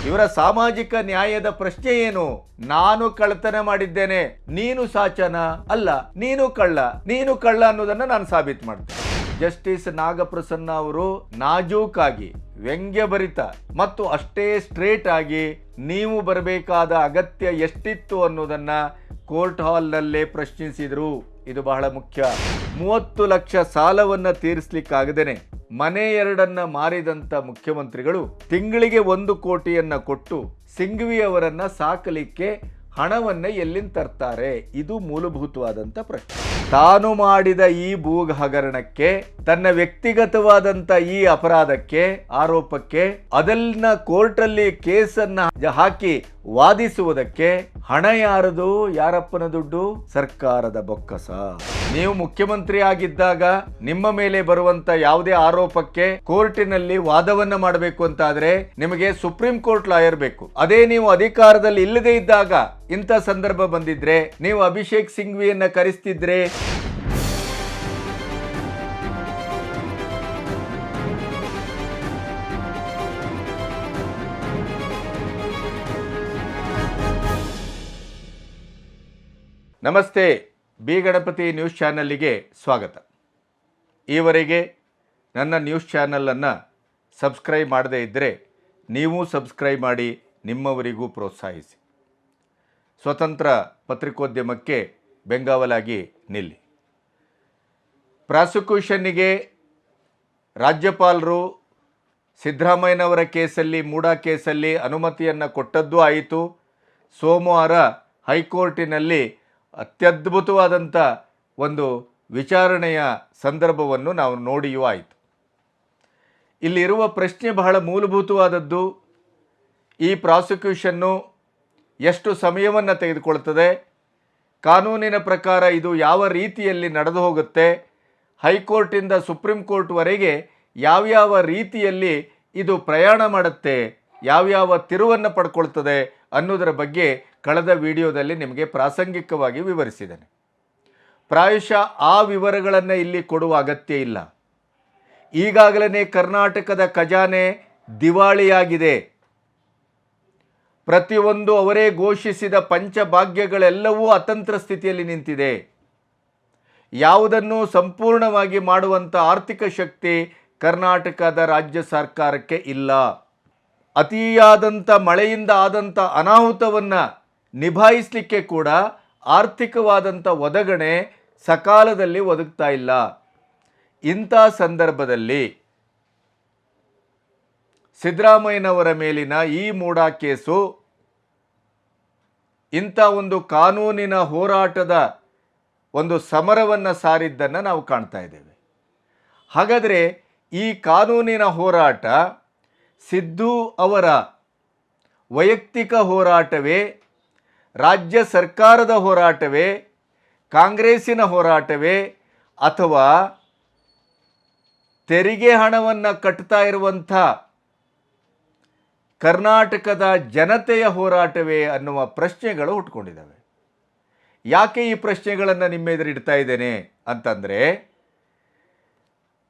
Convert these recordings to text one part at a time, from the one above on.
ಇವರ ಸಾಮಾಜಿಕ ನ್ಯಾಯದ ಪ್ರಶ್ನೆ ಏನು? ನಾನು ಕಳ್ಳತನ ಮಾಡಿದ್ದೇನೆ, ನೀನು ಸಾಚನ ಅಲ್ಲ, ನೀನು ಕಳ್ಳ ಅನ್ನೋದನ್ನ ನಾನು ಸಾಬೀತು ಮಾಡ್ತೇನೆ. ಜಸ್ಟಿಸ್ ನಾಗಪ್ರಸನ್ನ ಅವರು ನಾಜೂಕಾಗಿ, ವ್ಯಂಗ್ಯಭರಿತ ಮತ್ತು ಅಷ್ಟೇ ಸ್ಟ್ರೇಟ್ ಆಗಿ ನೀವು ಬರಬೇಕಾದ ಅಗತ್ಯ ಎಷ್ಟಿತ್ತು ಅನ್ನೋದನ್ನ ಕೋರ್ಟ್ ಹಾಲ್ನಲ್ಲೇ ಪ್ರಶ್ನಿಸಿದ್ರು. ಇದು ಬಹಳ ಮುಖ್ಯ. 30 ಲಕ್ಷ ಸಾಲವನ್ನ ತೀರಿಸಲಿಕ್ಕಾಗದೇನೆ ಮನೆ 2 ಮಾರಿದಂತ ಮುಖ್ಯಮಂತ್ರಿಗಳು ತಿಂಗಳಿಗೆ 1 ಕೋಟಿಯನ್ನ ಕೊಟ್ಟು ಸಿಂಘ್ವಿ ಅವರನ್ನ ಸಾಕಲಿಕ್ಕೆ ಹಣವನ್ನ ಎಲ್ಲಿಂದ ತರ್ತಾರೆ? ಇದು ಮೂಲಭೂತವಾದಂತ ಪ್ರಶ್ನೆ. ತಾನು ಮಾಡಿದ ಈ ಭೂ ಹಗರಣಕ್ಕೆ, ತನ್ನ ವ್ಯಕ್ತಿಗತವಾದಂತ ಈ ಅಪರಾಧಕ್ಕೆ, ಆರೋಪಕ್ಕೆ ಅದನ್ನ ಕೋರ್ಟಲ್ಲಿ ಕೇಸನ್ನ ಹಾಕಿ ವಾದಿಸುವುದಕ್ಕೆ ಹಣ ಯಾರದು? ಯಾರಪ್ಪನ ದುಡ್ಡು? ಸರ್ಕಾರದ ಬೊಕ್ಕಸ. ನೀವು ಮುಖ್ಯಮಂತ್ರಿ ಆಗಿದ್ದಾಗ ನಿಮ್ಮ ಮೇಲೆ ಬರುವಂತ ಯಾವುದೇ ಆರೋಪಕ್ಕೆ ಕೋರ್ಟಿನಲ್ಲಿ ವಾದವನ್ನ ಮಾಡಬೇಕು ಅಂತಾದ್ರೆ ನಿಮಗೆ ಸುಪ್ರೀಂ ಕೋರ್ಟ್ ಲಾಯರ್ ಬೇಕು. ಅದೇ ನೀವು ಅಧಿಕಾರದಲ್ಲಿ ಇಲ್ಲದೆ ಇದ್ದಾಗ ಇಂಥ ಸಂದರ್ಭ ಬಂದಿದ್ರೆ ನೀವು ಅಭಿಷೇಕ್ ಸಿಂಘ್ವಿಯನ್ನ ಕರೆಸ್ತಿದ್ರೆ. ನಮಸ್ತೆ, ಬಿ ಗಣಪತಿ ನ್ಯೂಸ್ ಚಾನಲ್ಗೆ ಸ್ವಾಗತ. ಈವರೆಗೆ ನನ್ನ ನ್ಯೂಸ್ ಚಾನಲನ್ನು ಸಬ್ಸ್ಕ್ರೈಬ್ ಮಾಡದೇ ಇದ್ದರೆ ನೀವು ಸಬ್ಸ್ಕ್ರೈಬ್ ಮಾಡಿ, ನಿಮ್ಮವರಿಗೂ ಪ್ರೋತ್ಸಾಹಿಸಿ. ಸ್ವತಂತ್ರ ಪತ್ರಿಕೋದ್ಯಮಕ್ಕೆ ಬೆಂಗಾವಲಾಗಿ ನಿಲ್ಲಿ. ಪ್ರಾಸಿಕ್ಯೂಷನ್ನಿಗೆ ರಾಜ್ಯಪಾಲರು ಸಿದ್ದರಾಮಯ್ಯನವರ ಕೇಸಲ್ಲಿ, ಮೂಡಾ ಕೇಸಲ್ಲಿ ಅನುಮತಿಯನ್ನು ಕೊಟ್ಟದ್ದೂ ಆಯಿತು. ಸೋಮವಾರ ಹೈಕೋರ್ಟಿನಲ್ಲಿ ಅತ್ಯದ್ಭುತವಾದಂಥ ಒಂದು ವಿಚಾರಣೆಯ ಸಂದರ್ಭವನ್ನು ನಾವು ನೋಡಿಯೂ ಆಯಿತು. ಇಲ್ಲಿರುವ ಪ್ರಶ್ನೆ ಬಹಳ ಮೂಲಭೂತವಾದದ್ದು. ಈ ಪ್ರಾಸಿಕ್ಯೂಷನ್ನು ಎಷ್ಟು ಸಮಯವನ್ನು ತೆಗೆದುಕೊಳ್ತದೆ? ಕಾನೂನಿನ ಪ್ರಕಾರ ಇದು ಯಾವ ರೀತಿಯಲ್ಲಿ ನಡೆದು ಹೋಗುತ್ತೆ? ಹೈಕೋರ್ಟಿಂದ ಸುಪ್ರೀಂ ಕೋರ್ಟ್ವರೆಗೆ ಯಾವ್ಯಾವ ರೀತಿಯಲ್ಲಿ ಇದು ಪ್ರಯಾಣ ಮಾಡುತ್ತೆ, ಯಾವ್ಯಾವ ತಿರುವನ್ನು ಪಡ್ಕೊಳ್ತದೆ ಅನ್ನೋದರ ಬಗ್ಗೆ ಕಳೆದ ವಿಡಿಯೋದಲ್ಲಿ ನಿಮಗೆ ಪ್ರಾಸಂಗಿಕವಾಗಿ ವಿವರಿಸಿದ್ದೇನೆ. ಪ್ರಾಯಶಃ ಆ ವಿವರಗಳನ್ನು ಇಲ್ಲಿ ಕೊಡುವ ಅಗತ್ಯ ಇಲ್ಲ. ಈಗಾಗಲೇ ಕರ್ನಾಟಕದ ಖಜಾನೆ ದಿವಾಳಿಯಾಗಿದೆ. ಪ್ರತಿಯೊಂದು ಅವರೇ ಘೋಷಿಸಿದ ಪಂಚಭಾಗ್ಯಗಳೆಲ್ಲವೂ ಅತಂತ್ರ ಸ್ಥಿತಿಯಲ್ಲಿ ನಿಂತಿದೆ. ಯಾವುದನ್ನು ಸಂಪೂರ್ಣವಾಗಿ ಮಾಡುವಂಥ ಆರ್ಥಿಕ ಶಕ್ತಿ ಕರ್ನಾಟಕದ ರಾಜ್ಯ ಸರ್ಕಾರಕ್ಕೆ ಇಲ್ಲ. ಅತಿಯಾದಂಥ ಮಳೆಯಿಂದ ಆದಂಥ ಅನಾಹುತವನ್ನು ನಿಭಾಯಿಸಲಿಕ್ಕೆ ಕೂಡ ಆರ್ಥಿಕವಾದಂಥ ಒದಗಣೆ ಸಕಾಲದಲ್ಲಿ ಒದಗ್ತಾ ಇಲ್ಲ. ಇಂಥ ಸಂದರ್ಭದಲ್ಲಿ ಸಿದ್ದರಾಮಯ್ಯನವರ ಮೇಲಿನ ಈ ಮೂಡಾ ಕೇಸು ಇಂಥ ಒಂದು ಕಾನೂನಿನ ಹೋರಾಟದ ಒಂದು ಸಮರವನ್ನು ಸಾರಿದ್ದನ್ನು ನಾವು ಕಾಣ್ತಾ ಇದ್ದೇವೆ. ಹಾಗಾದರೆ ಈ ಕಾನೂನಿನ ಹೋರಾಟ ಸಿದ್ದು ಅವರ ವೈಯಕ್ತಿಕ ಹೋರಾಟವೇ, ರಾಜ್ಯ ಸರ್ಕಾರದ ಹೋರಾಟವೇ, ಕಾಂಗ್ರೆಸ್ಸಿನ ಹೋರಾಟವೇ, ಅಥವಾ ತೆರಿಗೆ ಹಣವನ್ನು ಕಟ್ತಾ ಇರುವಂಥ ಕರ್ನಾಟಕದ ಜನತೆಯ ಹೋರಾಟವೇ ಅನ್ನುವ ಪ್ರಶ್ನೆಗಳು ಹುಟ್ಕೊಂಡಿದ್ದಾವೆ. ಯಾಕೆ ಈ ಪ್ರಶ್ನೆಗಳನ್ನು ನಿಮ್ಮ ಎದುರಿಡ್ತಾ ಇದ್ದೇನೆ ಅಂತಂದರೆ,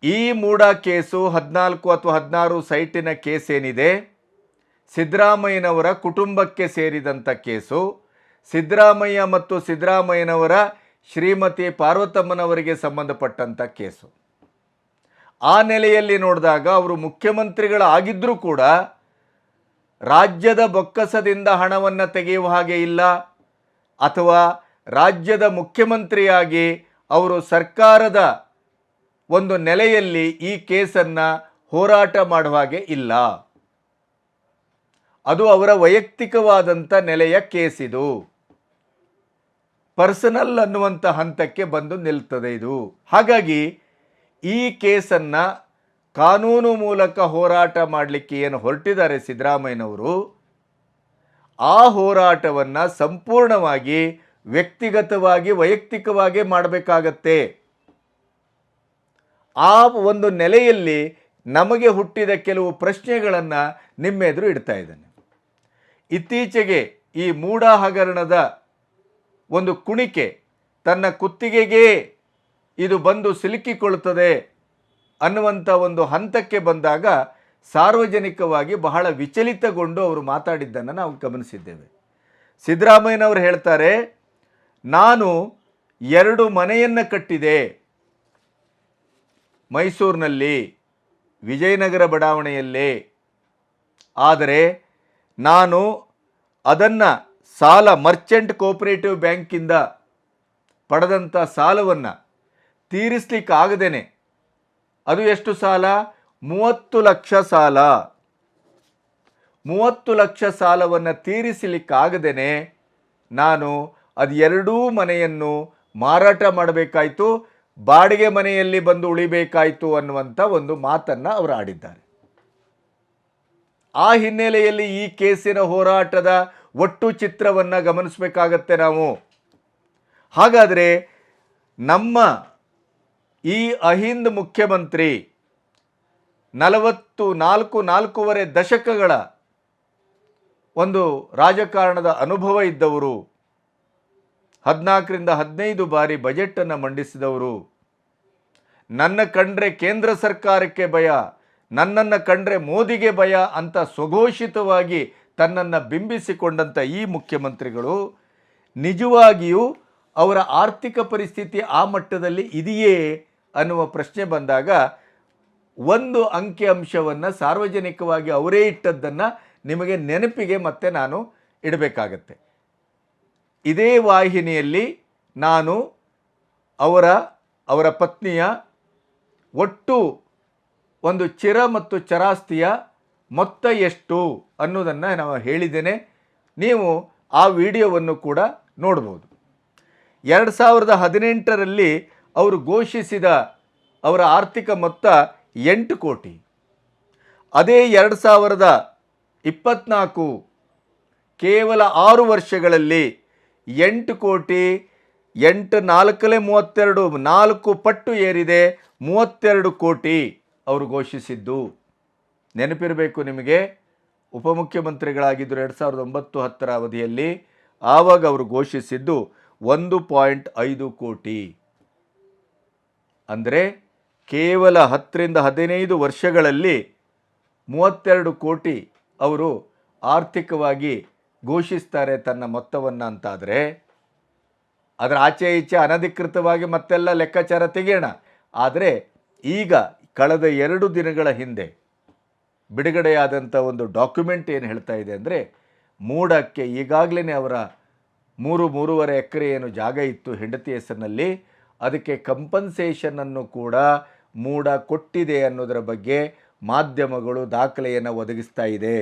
ಈ ಮೂಡಾ ಕೇಸು 14 ಅಥವಾ 16 ಸೈಟಿನ ಕೇಸ್ ಏನಿದೆ, ಸಿದ್ದರಾಮಯ್ಯನವರ ಕುಟುಂಬಕ್ಕೆ ಸೇರಿದಂಥ ಕೇಸು. ಸಿದ್ದರಾಮಯ್ಯ ಮತ್ತು ಸಿದ್ದರಾಮಯ್ಯನವರ ಶ್ರೀಮತಿ ಪಾರ್ವತಮ್ಮನವರಿಗೆ ಸಂಬಂಧಪಟ್ಟಂಥ ಕೇಸು. ಆ ನೆಲೆಯಲ್ಲಿ ನೋಡಿದಾಗ ಅವರು ಮುಖ್ಯಮಂತ್ರಿಗಳಾಗಿದ್ದರೂ ಕೂಡ ರಾಜ್ಯದ ಬೊಕ್ಕಸದಿಂದ ಹಣವನ್ನು ತೆಗೆಯುವ ಹಾಗೆ ಇಲ್ಲ, ಅಥವಾ ರಾಜ್ಯದ ಮುಖ್ಯಮಂತ್ರಿಯಾಗಿ ಅವರು ಸರ್ಕಾರದ ಒಂದು ನೆಲೆಯಲ್ಲಿ ಈ ಕೇಸನ್ನು ಹೋರಾಟ ಮಾಡುವ ಹಾಗೆ ಇಲ್ಲ. ಅದು ಅವರ ವೈಯಕ್ತಿಕವಾದಂಥ ನೆಲೆಯ ಕೇಸಿದು. ಪರ್ಸನಲ್ ಅನ್ನುವಂಥ ಹಂತಕ್ಕೆ ಬಂದು ನಿಲ್ತದೆ ಇದು. ಹಾಗಾಗಿ ಈ ಕೇಸನ್ನು ಕಾನೂನು ಮೂಲಕ ಹೋರಾಟ ಮಾಡಲಿಕ್ಕೆ ಏನು ಹೊರಟಿದ್ದಾರೆ ಸಿದ್ದರಾಮಯ್ಯನವರು, ಆ ಹೋರಾಟವನ್ನು ಸಂಪೂರ್ಣವಾಗಿ ವ್ಯಕ್ತಿಗತವಾಗಿ, ವೈಯಕ್ತಿಕವಾಗಿ ಮಾಡಬೇಕಾಗತ್ತೆ. ಆ ಒಂದು ನೆಲೆಯಲ್ಲಿ ನಮಗೆ ಹುಟ್ಟಿದ ಕೆಲವು ಪ್ರಶ್ನೆಗಳನ್ನು ನಿಮ್ಮೆದುರು ಇಡ್ತಾ ಇದ್ದೇನೆ. ಇತ್ತೀಚೆಗೆ ಈ ಮೂಡಾ ಹಗರಣದ ಒಂದು ಕುಣಿಕೆ ತನ್ನ ಕುತ್ತಿಗೆಗೆ ಇದು ಬಂದು ಸಿಲುಕಿಕೊಳ್ಳುತ್ತದೆ ಅನ್ನುವಂಥ ಒಂದು ಹಂತಕ್ಕೆ ಬಂದಾಗ ಸಾರ್ವಜನಿಕವಾಗಿ ಬಹಳ ವಿಚಲಿತಗೊಂಡು ಅವರು ಮಾತಾಡಿದ್ದನ್ನು ನಾವು ಗಮನಿಸಿದ್ದೇವೆ. ಸಿದ್ದರಾಮಯ್ಯನವರು ಹೇಳ್ತಾರೆ, ನಾನು 2 ಮನೆಯನ್ನು ಕಟ್ಟಿದೆ ಮೈಸೂರಿನಲ್ಲಿ, ವಿಜಯನಗರ ಬಡಾವಣೆಯಲ್ಲಿ. ಆದರೆ ನಾನು ಅದನ್ನು ಸಾಲ ಮರ್ಚೆಂಟ್ ಕೋಆಪರೇಟಿವ್ ಬ್ಯಾಂಕಿಂದ ಪಡೆದಂಥ ಸಾಲವನ್ನು ತೀರಿಸಲಿಕ್ಕಾಗದೇನೆ, ಅದು ಎಷ್ಟು ಸಾಲ? 30 ಲಕ್ಷ ಸಾಲ. 30 ಲಕ್ಷ ಸಾಲವನ್ನು ತೀರಿಸಲಿಕ್ಕಾಗದೇನೆ ನಾನು ಅದು 2 ಮನೆಯನ್ನು ಮಾರಾಟ ಮಾಡಬೇಕಾಯಿತು, ಬಾಡಿಗೆ ಮನೆಯಲ್ಲಿ ಬಂದು ಉಳಿಬೇಕಾಯಿತು ಅನ್ನುವಂಥ ಒಂದು ಮಾತನ್ನು ಅವರು ಆಡಿದ್ದಾರೆ. ಆ ಹಿನ್ನೆಲೆಯಲ್ಲಿ ಈ ಕೇಸಿನ ಹೋರಾಟದ ಒಟ್ಟು ಚಿತ್ರವನ್ನು ಗಮನಿಸಬೇಕಾಗತ್ತೆ ನಾವು. ಹಾಗಾದರೆ ನಮ್ಮ ಈ ಅಹಿಂದ್ ಮುಖ್ಯಮಂತ್ರಿ 4.5 ದಶಕಗಳ ಒಂದು ರಾಜಕಾರಣದ ಅನುಭವ ಇದ್ದವರು, 14ರಿಂದ 15 ಬಾರಿ ಬಜೆಟನ್ನು ಮಂಡಿಸಿದವರು, ನನ್ನ ಕಂಡ್ರೆ ಕೇಂದ್ರ ಸರ್ಕಾರಕ್ಕೆ ಭಯ, ನನ್ನನ್ನು ಕಂಡ್ರೆ ಮೋದಿಗೆ ಭಯ ಅಂತ ಸ್ವಘೋಷಿತವಾಗಿ ತನ್ನನ್ನು ಬಿಂಬಿಸಿಕೊಂಡಂಥ ಈ ಮುಖ್ಯಮಂತ್ರಿಗಳು ನಿಜವಾಗಿಯೂ ಅವರ ಆರ್ಥಿಕ ಪರಿಸ್ಥಿತಿ ಆ ಮಟ್ಟದಲ್ಲಿ ಇದೆಯೇ ಅನ್ನುವ ಪ್ರಶ್ನೆ ಬಂದಾಗ ಒಂದು ಅಂಕಿ ಅಂಶವನ್ನು ಸಾರ್ವಜನಿಕವಾಗಿ ಅವರೇ ಇಟ್ಟದ್ದನ್ನು ನಿಮಗೆ ನೆನಪಿಗೆ ಮತ್ತೆ ನಾನು ಇಡಬೇಕಾಗತ್ತೆ. ಇದೇ ವಾಹಿನಿಯಲ್ಲಿ ನಾನು ಅವರ ಪತ್ನಿಯ ಒಟ್ಟು ಒಂದು ಚಿರ ಮತ್ತು ಚರಾಸ್ತಿಯ ಮೊತ್ತ ಎಷ್ಟು ಅನ್ನೋದನ್ನು ನಾವು ಹೇಳಿದ್ದೇನೆ. ನೀವು ಆ ವಿಡಿಯೋವನ್ನು ಕೂಡ ನೋಡ್ಬೋದು. 2018ರಲ್ಲಿ ಅವರು ಘೋಷಿಸಿದ ಅವರ ಆರ್ಥಿಕ ಮೊತ್ತ 8 ಕೋಟಿ. ಅದೇ 2024 ಕೇವಲ 6 ವರ್ಷಗಳಲ್ಲಿ 8 ಕೋಟಿ 8 4 32 4 ಪಟ್ಟು ಏರಿದೆ. 32 ಕೋಟಿ ಅವರು ಘೋಷಿಸಿದ್ದು. ನೆನಪಿರಬೇಕು ನಿಮಗೆ, ಉಪಮುಖ್ಯಮಂತ್ರಿಗಳಾಗಿದ್ದರು 2009-10ರ ಅವಧಿಯಲ್ಲಿ. ಆವಾಗ ಅವರು ಘೋಷಿಸಿದ್ದು 1.5 ಕೋಟಿ. ಅಂದರೆ ಕೇವಲ 10ರಿಂದ 15 ವರ್ಷಗಳಲ್ಲಿ 32 ಕೋಟಿ ಅವರು ಆರ್ಥಿಕವಾಗಿ ಘೋಷಿಸ್ತಾರೆ ತನ್ನ ಮೊತ್ತವನ್ನು ಅಂತಾದರೆ, ಅದರ ಆಚೆ ಈಚೆ ಅನಧಿಕೃತವಾಗಿ ಮತ್ತೆಲ್ಲ ಲೆಕ್ಕಾಚಾರ ತೆಗೆಯೋಣ. ಆದರೆ ಈಗ ಕಳೆದ 2 ದಿನಗಳ ಹಿಂದೆ ಬಿಡುಗಡೆಯಾದಂಥ ಒಂದು ಡಾಕ್ಯುಮೆಂಟ್ ಏನು ಹೇಳ್ತಾ ಇದೆ ಅಂದರೆ, ಮೂಡಕ್ಕೆ ಈಗಾಗಲೇ ಅವರ 3.5 ಎಕರೆ ಏನು ಜಾಗ ಇತ್ತು ಹೆಂಡತಿ ಹೆಸರಿನಲ್ಲಿ, ಅದಕ್ಕೆ ಕಂಪನ್ಸೇಷನನ್ನು ಕೂಡ ಮೂಡ ಕೊಟ್ಟಿದೆ ಅನ್ನೋದರ ಬಗ್ಗೆ ಮಾಧ್ಯಮಗಳು ದಾಖಲೆಯನ್ನು ಒದಗಿಸ್ತಾ ಇದೆ.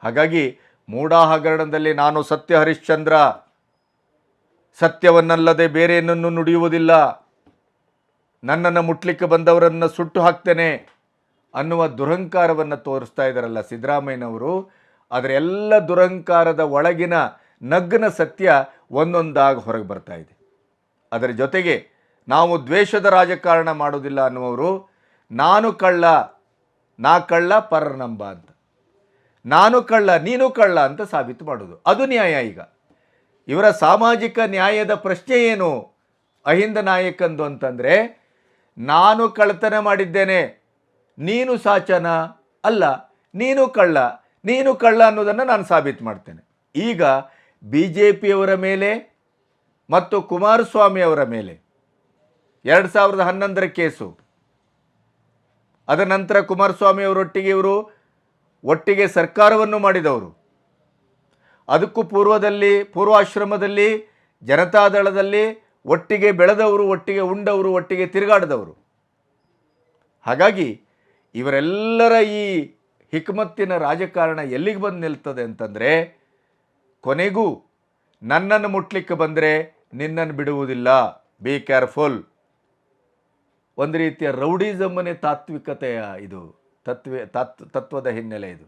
ಹಾಗಾಗಿ ಮೂಡ ಹಗರಣದಲ್ಲಿ ನಾನು ಸತ್ಯ ಹರಿಶ್ಚಂದ್ರ, ಸತ್ಯವನ್ನಲ್ಲದೆ ಬೇರೆಯನ್ನನ್ನು ನುಡಿಯುವುದಿಲ್ಲ, ನನ್ನನ್ನು ಮುಟ್ಲಿಕ್ಕೆ ಬಂದವರನ್ನು ಸುಟ್ಟು ಹಾಕ್ತೇನೆ ಅನ್ನುವ ದುರಹಂಕಾರವನ್ನು ತೋರಿಸ್ತಾ ಇದ್ದಾರಲ್ಲ ಸಿದ್ದರಾಮಯ್ಯನವರು. ಅದರ ಎಲ್ಲ ದುರಹಂಕಾರದ ಒಳಗಿನ ನಗ್ನ ಸತ್ಯ ಒಂದೊಂದಾಗಿ ಹೊರಗೆ ಬರ್ತಾ ಇದೆ. ಅದರ ಜೊತೆಗೆ ನಾವು ದ್ವೇಷದ ರಾಜಕಾರಣ ಮಾಡೋದಿಲ್ಲ ಅನ್ನುವರು ನಾನು ಕಳ್ಳ, ನಾ ಕಳ್ಳ ಪರನಂಬ ಅಂತ, ನಾನು ಕಳ್ಳ ನೀನು ಕಳ್ಳ ಅಂತ ಸಾಬೀತು ಮಾಡೋದು, ಅದು ನ್ಯಾಯ. ಈಗ ಇವರ ಸಾಮಾಜಿಕ ನ್ಯಾಯದ ಪ್ರಶ್ನೆ ಏನು ಅಹಿಂದ ನಾಯಕಂದು ಅಂತಂದರೆ, ನಾನು ಕಳ್ಳತನ ಮಾಡಿದ್ದೇನೆ, ನೀನು ಸಾಚನ ಅಲ್ಲ, ನೀನು ಕಳ್ಳ ಅನ್ನೋದನ್ನು ನಾನು ಸಾಬೀತು ಮಾಡ್ತೇನೆ. ಈಗ BJPಯವರ ಮೇಲೆ ಮತ್ತು ಕುಮಾರಸ್ವಾಮಿ ಅವರ ಮೇಲೆ 2011ರ ಕೇಸು, ಅದ ನಂತರ ಕುಮಾರಸ್ವಾಮಿ ಅವರೊಟ್ಟಿಗೆ ಇವರು ಒಟ್ಟಿಗೆ ಸರ್ಕಾರವನ್ನು ಮಾಡಿದವರು, ಅದಕ್ಕೂ ಪೂರ್ವಾಶ್ರಮದಲ್ಲಿ ಜನತಾದಳದಲ್ಲಿ ಒಟ್ಟಿಗೆ ಬೆಳೆದವರು, ಒಟ್ಟಿಗೆ ಉಂಡವರು, ಒಟ್ಟಿಗೆ ತಿರುಗಾಡಿದವರು. ಹಾಗಾಗಿ ಇವರೆಲ್ಲರ ಈ ಹಿಕ್ಮತ್ತಿನ ರಾಜಕಾರಣ ಎಲ್ಲಿಗೆ ಬಂದು ನಿಲ್ತದೆ ಅಂತಂದರೆ, ಕೊನೆಗೂ ನನ್ನನ್ನು ಮುಟ್ಲಿಕ್ಕೆ ಬಂದರೆ ನಿನ್ನನ್ನು ಬಿಡುವುದಿಲ್ಲ, ಬಿ ಕೇರ್ಫುಲ್. ಒಂದು ರೀತಿಯ ರೌಡಿಸಮ್ಮನೇ ತಾತ್ವಿಕತೆಯ ಇದು ತತ್ವದ ಹಿನ್ನೆಲೆ ಇದು.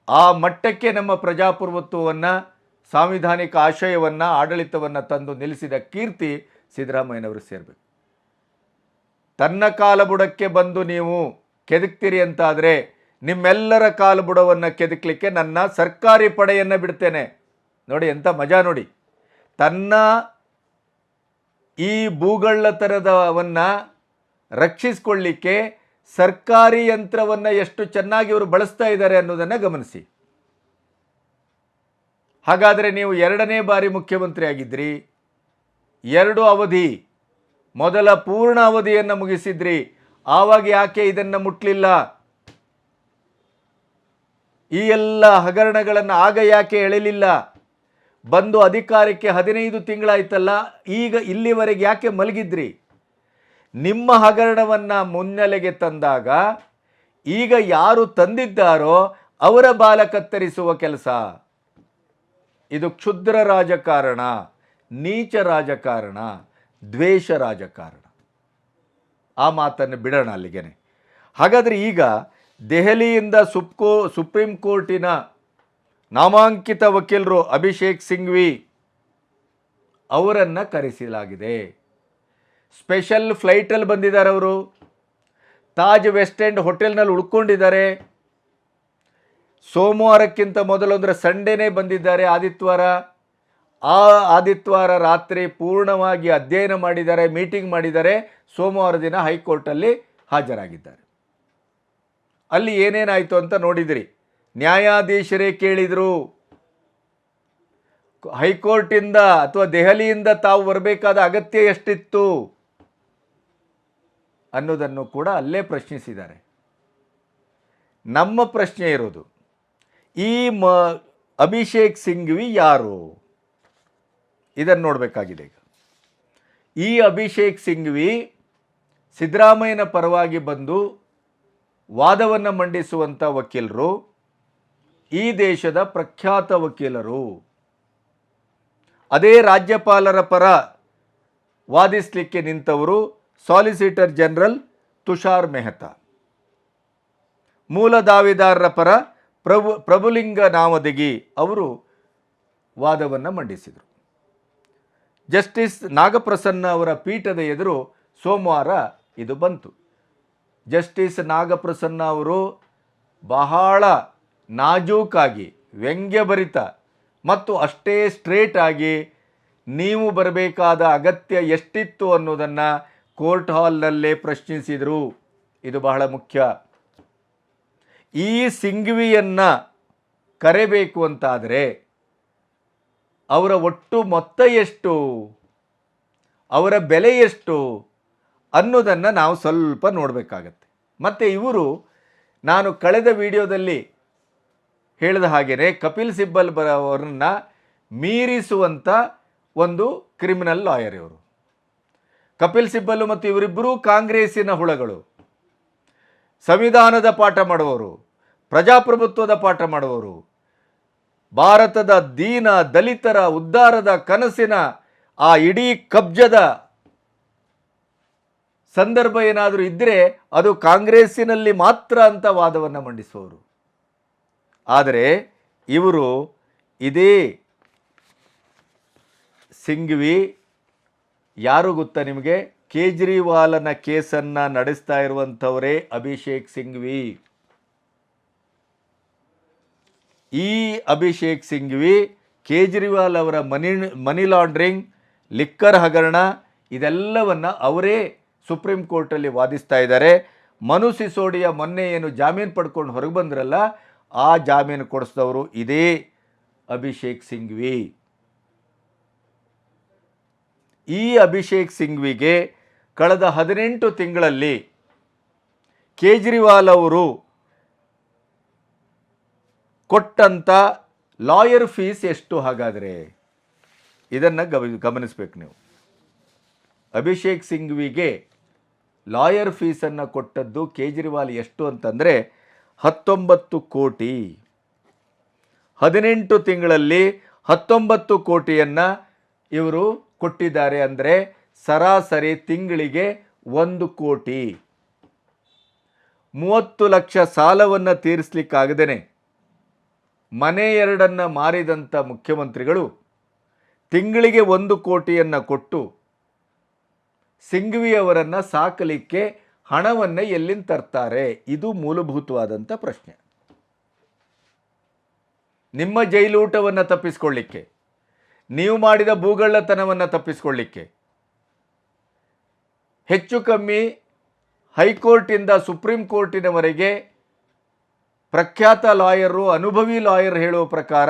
ಆ ಮಟ್ಟಕ್ಕೆ ನಮ್ಮ ಪ್ರಜಾಪ್ರಭುತ್ವವನ್ನು, ಸಾಂವಿಧಾನಿಕ ಆಶಯವನ್ನು, ಆಡಳಿತವನ್ನು ತಂದು ನಿಲ್ಲಿಸಿದ ಕೀರ್ತಿ ಸಿದ್ದರಾಮಯ್ಯನವರು ಸೇರಬೇಕು. ತನ್ನ ಕಾಲಬುಡಕ್ಕೆ ಬಂದು ನೀವು ಕೆದಕ್ತೀರಿ ಅಂತಾದರೆ ನಿಮ್ಮೆಲ್ಲರ ಕಾಲುಬುಡವನ್ನು ಕೆದಕಲಿಕ್ಕೆ ನನ್ನ ಸರ್ಕಾರಿ ಪಡೆಯನ್ನು ಬಿಡ್ತೇನೆ. ನೋಡಿ ಎಂಥ ಮಜಾ ನೋಡಿ. ತನ್ನ ಈ ಭೂಗಳ್ಳತನದವನ್ನು ರಕ್ಷಿಸಿಕೊಳ್ಳಿಕ್ಕೆ ಸರ್ಕಾರಿ ಯಂತ್ರವನ್ನು ಎಷ್ಟು ಚೆನ್ನಾಗಿ ಇವರು ಬಳಸ್ತಾ ಇದ್ದಾರೆ ಅನ್ನೋದನ್ನು ಗಮನಿಸಿ. ಹಾಗಾದರೆ ನೀವು 2ನೇ ಬಾರಿ ಮುಖ್ಯಮಂತ್ರಿ ಆಗಿದ್ರಿ, 2 ಅವಧಿ, ಮೊದಲ ಪೂರ್ಣ ಅವಧಿಯನ್ನು ಮುಗಿಸಿದ್ರಿ, ಆವಾಗ ಯಾಕೆ ಇದನ್ನು ಮುಟ್ಲಿಲ್ಲ? ಈ ಎಲ್ಲ ಹಗರಣಗಳನ್ನು ಆಗ ಯಾಕೆ ಎಳೆಯಲಿಲ್ಲ? ಬಂದು ಅಧಿಕಾರಕ್ಕೆ 15 ತಿಂಗಳಾಯ್ತಲ್ಲ, ಈಗ ಇಲ್ಲಿವರೆಗೆ ಯಾಕೆ ಮಲಗಿದ್ರಿ? ನಿಮ್ಮ ಹಗರಣವನ್ನು ಮುನ್ನೆಲೆಗೆ ತಂದಾಗ ಈಗ ಯಾರು ತಂದಿದ್ದಾರೋ ಅವರ ಬಾಲ ಕತ್ತರಿಸುವ ಕೆಲಸ. ಇದು ಕ್ಷುದ್ರ ರಾಜಕಾರಣ, ನೀಚ ರಾಜಕಾರಣ, ದ್ವೇಷ ರಾಜಕಾರಣ. ಆ ಮಾತನ್ನು ಬಿಡೋಣ ಅಲ್ಲಿಗೆನೆ. ಹಾಗಾದರೆ ಈಗ ದೆಹಲಿಯಿಂದ ಸುಪ್ರೀಂ ಕೋರ್ಟಿನ ನಾಮಾಂಕಿತ ವಕೀಲರು ಅಭಿಷೇಕ್ ಸಿಂಘ್ವಿ ಅವರನ್ನು ಕರೆಸಲಾಗಿದೆ. ಸ್ಪೆಷಲ್ ಫ್ಲೈಟಲ್ಲಿ ಬಂದಿದ್ದಾರೆ. ಅವರು ತಾಜ್ ವೆಸ್ಟ್ ಎಂಡ್ ಹೋಟೆಲ್ನಲ್ಲಿ ಉಳ್ಕೊಂಡಿದ್ದಾರೆ. ಸೋಮವಾರಕ್ಕಿಂತ ಮೊದಲು ಅಂದರೆ ಸಂಡೇನೇ ಬಂದಿದ್ದಾರೆ, ಆದಿತ್ಯವಾರ. ಆ ಆದಿತ್ಯವಾರ ರಾತ್ರಿ ಪೂರ್ಣವಾಗಿ ಅಧ್ಯಯನ ಮಾಡಿದ್ದಾರೆ, ಮೀಟಿಂಗ್ ಮಾಡಿದ್ದಾರೆ. ಸೋಮವಾರ ದಿನ ಹೈಕೋರ್ಟಲ್ಲಿ ಹಾಜರಾಗಿದ್ದಾರೆ. ಅಲ್ಲಿ ಏನೇನಾಯಿತು ಅಂತ ನೋಡಿದಿರಿ. ನ್ಯಾಯಾಧೀಶರೇ ಕೇಳಿದರು, ಹೈಕೋರ್ಟಿಂದ ಅಥವಾ ದೆಹಲಿಯಿಂದ ತಾವು ಬರಬೇಕಾದ ಅಗತ್ಯ ಎಷ್ಟಿತ್ತು ಅನ್ನೋದನ್ನು ಕೂಡ ಅಲ್ಲೇ ಪ್ರಶ್ನಿಸಿದ್ದಾರೆ. ನಮ್ಮ ಪ್ರಶ್ನೆ ಇರೋದು, ಈ ಅಭಿಷೇಕ್ ಸಿಂಘ್ವಿ ಯಾರು? ಇದನ್ನು ನೋಡಬೇಕಾಗಿದೆ. ಈ ಅಭಿಷೇಕ್ ಸಿಂಘ್ವಿ ಸಿದ್ದರಾಮಯ್ಯನ ಪರವಾಗಿ ಬಂದು ವಾದವನ್ನು ಮಂಡಿಸುವಂಥ ವಕೀಲರು, ಈ ದೇಶದ ಪ್ರಖ್ಯಾತ ವಕೀಲರು. ಅದೇ ರಾಜ್ಯಪಾಲರ ಪರ ವಾದಿಸಲಿಕ್ಕೆ ನಿಂತವರು ಸಾಲಿಸಿಟರ್ ಜನರಲ್ ತುಷಾರ್ ಮೆಹ್ತಾ. ಮೂಲ ದಾವೆದಾರರ ಪರ ಪ್ರಭುಲಿಂಗ ನಾಮದಗಿ ಅವರು ವಾದವನ್ನು ಮಂಡಿಸಿದರು. ಜಸ್ಟಿಸ್ ನಾಗಪ್ರಸನ್ನ ಅವರ ಪೀಠದ ಎದುರು ಸೋಮವಾರ ಇದು ಬಂತು. ಜಸ್ಟಿಸ್ ನಾಗಪ್ರಸನ್ನ ಅವರು ಬಹಳ ನಾಜೂಕಾಗಿ, ವ್ಯಂಗ್ಯಭರಿತ ಮತ್ತು ಅಷ್ಟೇ ಸ್ಟ್ರೇಟ್ ಆಗಿ ನೀವು ಬರಬೇಕಾದ ಅಗತ್ಯ ಎಷ್ಟಿತ್ತು ಅನ್ನೋದನ್ನು ಕೋರ್ಟ್ ಹಾಲ್ನಲ್ಲೇ ಪ್ರಶ್ನಿಸಿದರು. ಇದು ಬಹಳ ಮುಖ್ಯ. ಈ ಸಿಂಘ್ವಿಯನ್ನು ಕರೆಬೇಕು ಅಂತಾದರೆ ಅವರ ಒಟ್ಟು ಮೊತ್ತ ಎಷ್ಟು, ಅವರ ಬೆಲೆ ಎಷ್ಟು ಅನ್ನೋದನ್ನು ನಾವು ಸ್ವಲ್ಪ ನೋಡಬೇಕಾಗತ್ತೆ. ಮತ್ತು ಇವರು, ನಾನು ಕಳೆದ ವಿಡಿಯೋದಲ್ಲಿ ಹೇಳಿದ ಹಾಗೆಯೇ ಕಪಿಲ್ ಸಿಬ್ಬಲ್ ಅವರನ್ನ ಮೀರಿಸುವಂಥ ಒಂದು ಕ್ರಿಮಿನಲ್ ಲಾಯರ್ ಇವರು. ಕಪಿಲ್ ಸಿಬ್ಬಲ್ ಮತ್ತು ಇವರಿಬ್ಬರೂ ಕಾಂಗ್ರೆಸ್ಸಿನ ಹುಳಗಳು. ಸಂವಿಧಾನದ ಪಾಠ ಮಾಡುವವರು, ಪ್ರಜಾಪ್ರಭುತ್ವದ ಪಾಠ ಮಾಡುವವರು, ಭಾರತದ ದೀನ ದಲಿತರ ಉದ್ಧಾರದ ಕನಸಿನ ಆ ಇಡೀ ಕಬ್ಜದ ಸಂದರ್ಭ ಏನಾದರೂ ಇದ್ದರೆ ಅದು ಕಾಂಗ್ರೆಸ್ಸಿನಲ್ಲಿ ಮಾತ್ರ ಅಂತ ವಾದವನ್ನು ಮಂಡಿಸುವವರು. ಆದರೆ ಇವರು ಇದೇ ಸಿಂಘ್ವಿ ಯಾರು ಗೊತ್ತಾ ನಿಮಗೆ? ಕೇಜ್ರಿವಾಲನ ಕೇಸನ್ನು ನಡೆಸ್ತಾ ಇರುವಂಥವರೇ ಅಭಿಷೇಕ್ ಸಿಂಘ್ವಿ. ಈ ಅಭಿಷೇಕ್ ಸಿಂಘ್ವಿ ಕೇಜ್ರಿವಾಲ್ ಅವರ ಮನಿ ಲಾಂಡ್ರಿಂಗ್, ಲಿಕ್ಕರ್ ಹಗರಣ ಇದೆಲ್ಲವನ್ನು ಅವರೇ ಸುಪ್ರೀಂ ಕೋರ್ಟಲ್ಲಿ ವಾದಿಸ್ತಾ ಇದ್ದಾರೆ. ಮನು ಸಿಸೋಡಿಯಾ ಮೊನ್ನೆ ಏನು ಜಾಮೀನು ಪಡ್ಕೊಂಡು ಹೊರಗೆ ಬಂದ್ರಲ್ಲ, ಆ ಜಾಮೀನು ಕೊಡಿಸಿದವರು ಇದೇ ಅಭಿಷೇಕ್ ಸಿಂಘ್ವಿ. ಈ ಅಭಿಷೇಕ್ ಸಿಂಘ್ವಿಗೆ ಕಳೆದ 18 ತಿಂಗಳಲ್ಲಿ ಕೇಜ್ರಿವಾಲ್ ಅವರು ಕೊಟ್ಟಂಥ ಲಾಯರ್ ಫೀಸ್ ಎಷ್ಟು? ಹಾಗಾದರೆ ಇದನ್ನು ಗಮನಿಸಬೇಕು ನೀವು. ಅಭಿಷೇಕ್ ಸಿಂಘ್ವಿಗೆ ಲಾಯರ್ ಫೀಸನ್ನು ಕೊಟ್ಟದ್ದು ಕೇಜ್ರಿವಾಲ್ ಎಷ್ಟು ಅಂತಂದರೆ 19 ಕೋಟಿ. 18 ತಿಂಗಳಲ್ಲಿ 19 ಕೋಟಿಯನ್ನು ಇವರು ಕೊಟ್ಟಿದ್ದಾರೆ. ಅಂದರೆ ಸರಾಸರಿ ತಿಂಗಳಿಗೆ 1 ಕೋಟಿ. 30 ಲಕ್ಷ ಸಾಲವನ್ನು ತೀರಿಸಲಿಕ್ಕಾಗದೇನೆ ಮನೆ 2 ಮಾರಿದಂಥ ಮುಖ್ಯಮಂತ್ರಿಗಳು ತಿಂಗಳಿಗೆ 1 ಕೋಟಿಯನ್ನು ಕೊಟ್ಟು ಸಿಂಘ್ವಿ ಅವರನ್ನು ಸಾಕಲಿಕ್ಕೆ ಹಣವನ್ನು ಎಲ್ಲಿಂದ ತರ್ತಾರೆ? ಇದು ಮೂಲಭೂತವಾದಂಥ ಪ್ರಶ್ನೆ. ನಿಮ್ಮ ಜೈಲೂಟವನ್ನು ತಪ್ಪಿಸಿಕೊಳ್ಳಿಕ್ಕೆ, ನೀವು ಮಾಡಿದ ಭೂಗಳ್ಳತನವನ್ನು ತಪ್ಪಿಸಿಕೊಳ್ಳಿಕ್ಕೆ ಹೆಚ್ಚು ಕಮ್ಮಿ ಹೈಕೋರ್ಟಿಂದ ಸುಪ್ರೀಂ ಕೋರ್ಟಿನವರೆಗೆ ಪ್ರಖ್ಯಾತ ಲಾಯರು, ಅನುಭವಿ ಲಾಯರ್ ಹೇಳುವ ಪ್ರಕಾರ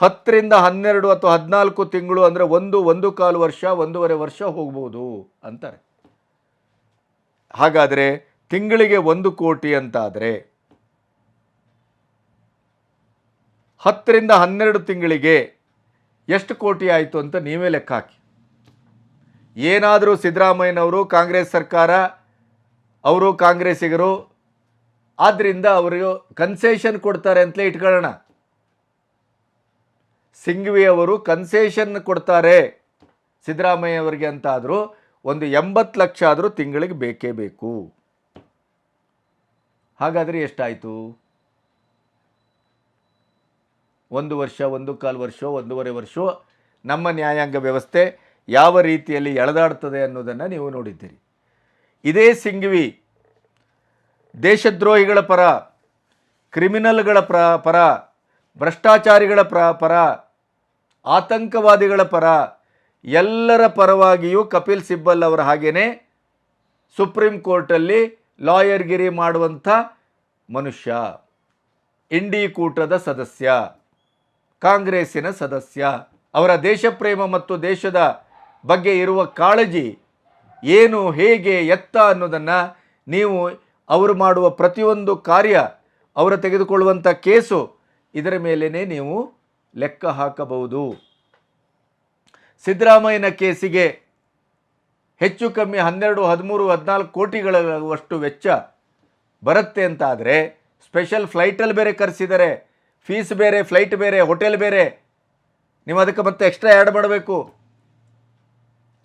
10ರಿಂದ 12 ಅಥವಾ 14 ತಿಂಗಳು ಅಂದರೆ 1.25 ವರ್ಷ, 1.5 ವರ್ಷ ಹೋಗ್ಬೋದು ಅಂತಾರೆ. ಹಾಗಾದರೆ ತಿಂಗಳಿಗೆ 1 ಕೋಟಿ ಅಂತಾದರೆ 10ರಿಂದ 12 ತಿಂಗಳಿಗೆ ಎಷ್ಟು ಕೋಟಿ ಆಯಿತು ಅಂತ ನೀವೇ ಲೆಕ್ಕ ಹಾಕಿ. ಏನಾದರೂ ಸಿದ್ದರಾಮಯ್ಯನವರು, ಕಾಂಗ್ರೆಸ್ ಸರ್ಕಾರ, ಅವರು ಕಾಂಗ್ರೆಸ್ಸಿಗರು, ಆದ್ದರಿಂದ ಅವರು ಕನ್ಸೆಷನ್ ಕೊಡ್ತಾರೆ ಅಂತಲೇ ಇಟ್ಕೊಳ್ಳೋಣ. ಸಿಂಘ್ವಿ ಅವರು ಕನ್ಸೆಷನ್ ಕೊಡ್ತಾರೆ ಸಿದ್ದರಾಮಯ್ಯ ಅವರಿಗೆ ಅಂತಾದರೂ ಒಂದು 80 ಲಕ್ಷ ಆದರೂ ತಿಂಗಳಿಗೆ ಬೇಕೇ ಬೇಕು. ಹಾಗಾದರೆ ಎಷ್ಟಾಯಿತು? 1 ವರ್ಷ, 1.25 ವರ್ಷ, 1.5 ವರ್ಷ ನಮ್ಮ ನ್ಯಾಯಾಂಗ ವ್ಯವಸ್ಥೆ ಯಾವ ರೀತಿಯಲ್ಲಿ ಎಳೆದಾಡ್ತದೆ ಅನ್ನೋದನ್ನು ನೀವು ನೋಡಿದ್ದೀರಿ. ಇದೇ ಸಿಂಘ್ವಿ ದೇಶದ್ರೋಹಿಗಳ ಪರ, ಕ್ರಿಮಿನಲ್ಗಳ ಪರ, ಭ್ರಷ್ಟಾಚಾರಿಗಳ ಪರ, ಆತಂಕವಾದಿಗಳ ಪರ, ಎಲ್ಲರ ಪರವಾಗಿಯೂ ಕಪಿಲ್ ಸಿಬ್ಬಲ್ ಅವರ ಹಾಗೇನೆ ಸುಪ್ರೀಂ ಕೋರ್ಟಲ್ಲಿ ಲಾಯರ್ಗಿರಿ ಮಾಡುವಂಥ ಮನುಷ್ಯ, ಇಂಡಿ ಕೂಟದ ಸದಸ್ಯ, ಕಾಂಗ್ರೆಸ್ಸಿನ ಸದಸ್ಯ. ಅವರ ದೇಶಪ್ರೇಮ ಮತ್ತು ದೇಶದ ಬಗ್ಗೆ ಇರುವ ಕಾಳಜಿ ಏನು, ಹೇಗೆ, ಎತ್ತ ಅನ್ನೋದನ್ನು ನೀವು ಅವರು ಮಾಡುವ ಪ್ರತಿಯೊಂದು ಕಾರ್ಯ, ಅವರು ತೆಗೆದುಕೊಳ್ಳುವಂಥ ಕೇಸು, ಇದರ ಮೇಲೇ ನೀವು ಲೆಕ್ಕ ಹಾಕಬಹುದು. ಸಿದ್ದರಾಮಯ್ಯನ ಕೇಸಿಗೆ ಹೆಚ್ಚು ಕಮ್ಮಿ 12, 13, 14 ಕೋಟಿಗಳಷ್ಟು ವೆಚ್ಚ ಬರುತ್ತೆ ಅಂತ ಆದರೆ ಸ್ಪೆಷಲ್ ಫ್ಲೈಟಲ್ಲಿ ಬೇರೆ ಕರೆಸಿದ್ದಾರೆ. ಫೀಸ್ ಬೇರೆ, ಫ್ಲೈಟ್ ಬೇರೆ, ಹೋಟೆಲ್ ಬೇರೆ, ನೀವು ಅದಕ್ಕೆ ಮತ್ತೆ ಎಕ್ಸ್ಟ್ರಾ ಆ್ಯಡ್ ಮಾಡಬೇಕು.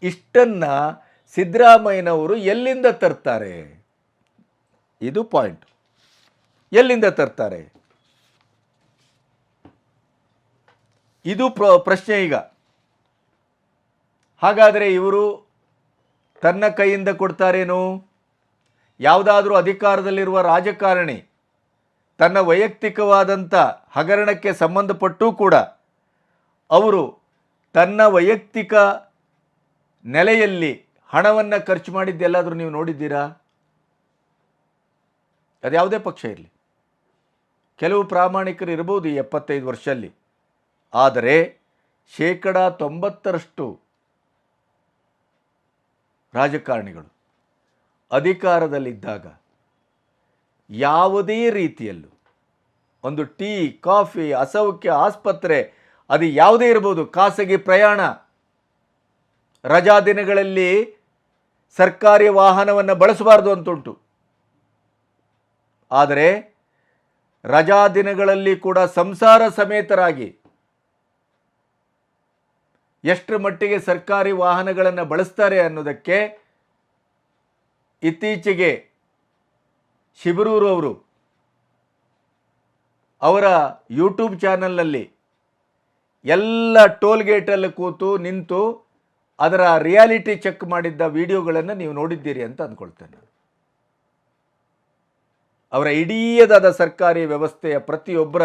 ಇಷ್ಟನ್ನು ಸಿದ್ದರಾಮಯ್ಯನವರು ಎಲ್ಲಿಂದ ತರ್ತಾರೆ? ಇದು ಪಾಯಿಂಟ್. ಎಲ್ಲಿಂದ ತರ್ತಾರೆ? ಇದು ಪ್ರಶ್ನೆ ಈಗ. ಹಾಗಾದರೆ ಇವರು ತನ್ನ ಕೈಯಿಂದ ಕೊಡ್ತಾರೇನು? ಯಾವುದಾದ್ರೂ ಅಧಿಕಾರದಲ್ಲಿರುವ ರಾಜಕಾರಣಿ ತನ್ನ ವೈಯಕ್ತಿಕವಾದಂಥ ಹಗರಣಕ್ಕೆ ಸಂಬಂಧಪಟ್ಟೂ ಕೂಡ ಅವರು ತನ್ನ ವೈಯಕ್ತಿಕ ನೆಲೆಯಲ್ಲಿ ಹಣವನ್ನು ಖರ್ಚು ಮಾಡಿದ್ದೆಲ್ಲಾದರೂ ನೀವು ನೋಡಿದ್ದೀರಾ? ಅದು ಯಾವುದೇ ಪಕ್ಷ ಇರಲಿ, ಕೆಲವು ಪ್ರಾಮಾಣಿಕರು ಇರ್ಬೋದು ಈ 75 ವರ್ಷದಲ್ಲಿ, ಆದರೆ 90% ರಾಜಕಾರಣಿಗಳು ಅಧಿಕಾರದಲ್ಲಿದ್ದಾಗ ಯಾವುದೇ ರೀತಿಯಲ್ಲೂ ಒಂದು ಟೀ, ಕಾಫಿ, ಅಸೌಖ್ಯ, ಆಸ್ಪತ್ರೆ, ಅದು ಯಾವುದೇ ಇರ್ಬೋದು, ಖಾಸಗಿ ಪ್ರಯಾಣ, ರಜಾ ದಿನಗಳಲ್ಲಿ ಸರ್ಕಾರಿ ವಾಹನವನ್ನು ಬಳಸಬಾರ್ದು ಅಂತುಂಟು. ಆದರೆ ರಜಾ ದಿನಗಳಲ್ಲಿ ಕೂಡ ಸಂಸಾರ ಸಮೇತರಾಗಿ ಎಷ್ಟರ ಮಟ್ಟಿಗೆ ಸರ್ಕಾರಿ ವಾಹನಗಳನ್ನು ಬಳಸ್ತಾರೆ ಅನ್ನೋದಕ್ಕೆ ಇತ್ತೀಚೆಗೆ ಶಿಬರೂರು ಅವರು ಅವರ ಯೂಟ್ಯೂಬ್ ಚಾನಲ್ನಲ್ಲಿ ಎಲ್ಲ ಟೋಲ್ ಗೇಟಲ್ಲಿ ಕೂತು ನಿಂತು ಅದರ ರಿಯಾಲಿಟಿ ಚೆಕ್ ಮಾಡಿದ್ದ ವಿಡಿಯೋಗಳನ್ನು ನೀವು ನೋಡಿದ್ದೀರಿ ಅಂತ ಅಂದ್ಕೊಳ್ತೇನೆ. ಅವರ ಇಡೀದಾದ ಸರ್ಕಾರಿ ವ್ಯವಸ್ಥೆಯ ಪ್ರತಿಯೊಬ್ಬರ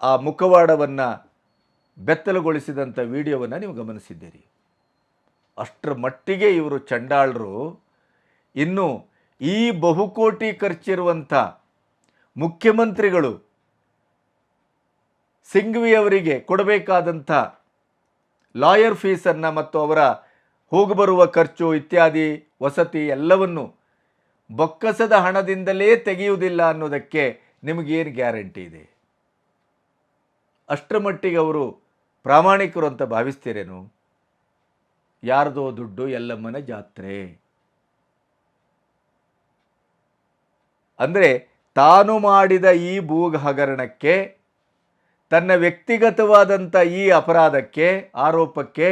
ಆ ಮುಖವಾಡವನ್ನು ಬೆತ್ತಲುಗೊಳಿಸಿದಂಥ ವಿಡಿಯೋವನ್ನು ನೀವು ಗಮನಿಸಿದ್ದೀರಿ. ಅಷ್ಟರ ಮಟ್ಟಿಗೆ ಇವರು ಚಂಡಾಳರು. ಇನ್ನು ಈ ಬಹುಕೋಟಿ ಖರ್ಚಿರುವಂಥ ಮುಖ್ಯಮಂತ್ರಿಗಳು ಸಿಂಘ್ವಿ ಅವರಿಗೆ ಕೊಡಬೇಕಾದಂಥ ಲಾಯರ್ ಫೀಸನ್ನು ಮತ್ತು ಅವರ ಹೋಗಬರುವ ಖರ್ಚು ಇತ್ಯಾದಿ ವಸತಿ ಎಲ್ಲವನ್ನು ಬೊಕ್ಕಸದ ಹಣದಿಂದಲೇ ತೆಗೆಯುವುದಿಲ್ಲ ಅನ್ನೋದಕ್ಕೆ ನಿಮಗೇನು ಗ್ಯಾರಂಟಿ ಇದೆ? ಅಷ್ಟರ ಮಟ್ಟಿಗೆ ಅವರು ಪ್ರಾಮಾಣಿಕರು ಅಂತ ಭಾವಿಸ್ತೀರೇನು? ಯಾರ್ದೋ ದುಡ್ಡು ಎಲ್ಲಮ್ಮನ ಜಾತ್ರೆ. ಅಂದರೆ ತಾನು ಮಾಡಿದ ಈ ಭೂ ಹಗರಣಕ್ಕೆ, ತನ್ನ ವ್ಯಕ್ತಿಗತವಾದಂಥ ಈ ಅಪರಾಧಕ್ಕೆ, ಆರೋಪಕ್ಕೆ,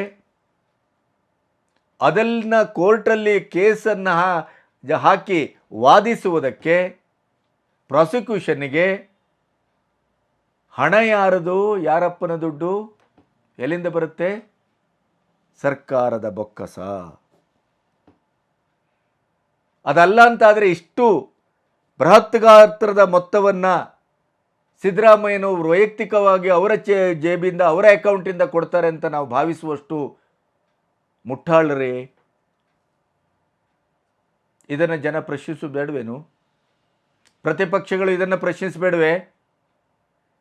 ಅದನ್ನ ಕೋರ್ಟಲ್ಲಿ ಕೇಸನ್ನು ಹಾಕಿ ವಾದಿಸುವುದಕ್ಕೆ ಪ್ರಾಸಿಕ್ಯೂಷನ್ನಿಗೆ ಹಣ ಯಾರದು? ಯಾರಪ್ಪನ ದುಡ್ಡು? ಎಲ್ಲಿಂದ ಬರುತ್ತೆ? ಸರ್ಕಾರದ ಬೊಕ್ಕಸ. ಅದಲ್ಲ ಅಂತಾದರೆ ಇಷ್ಟು ಬೃಹತ್ ಗಾತ್ರದ ಮೊತ್ತವನ್ನು ಸಿದ್ದರಾಮಯ್ಯನವರು ವೈಯಕ್ತಿಕವಾಗಿ ಅವರ ಜೇಬಿಂದ, ಅವರ ಅಕೌಂಟಿಂದ ಕೊಡ್ತಾರೆ ಅಂತ ನಾವು ಭಾವಿಸುವಷ್ಟು ಮುಟ್ಟಾಳರೇ? ಇದನ್ನು ಜನ ಪ್ರಶ್ನಿಸಬೇಡವೇನು? ಪ್ರತಿಪಕ್ಷಗಳು ಇದನ್ನು ಪ್ರಶ್ನಿಸಬೇಡವೇ?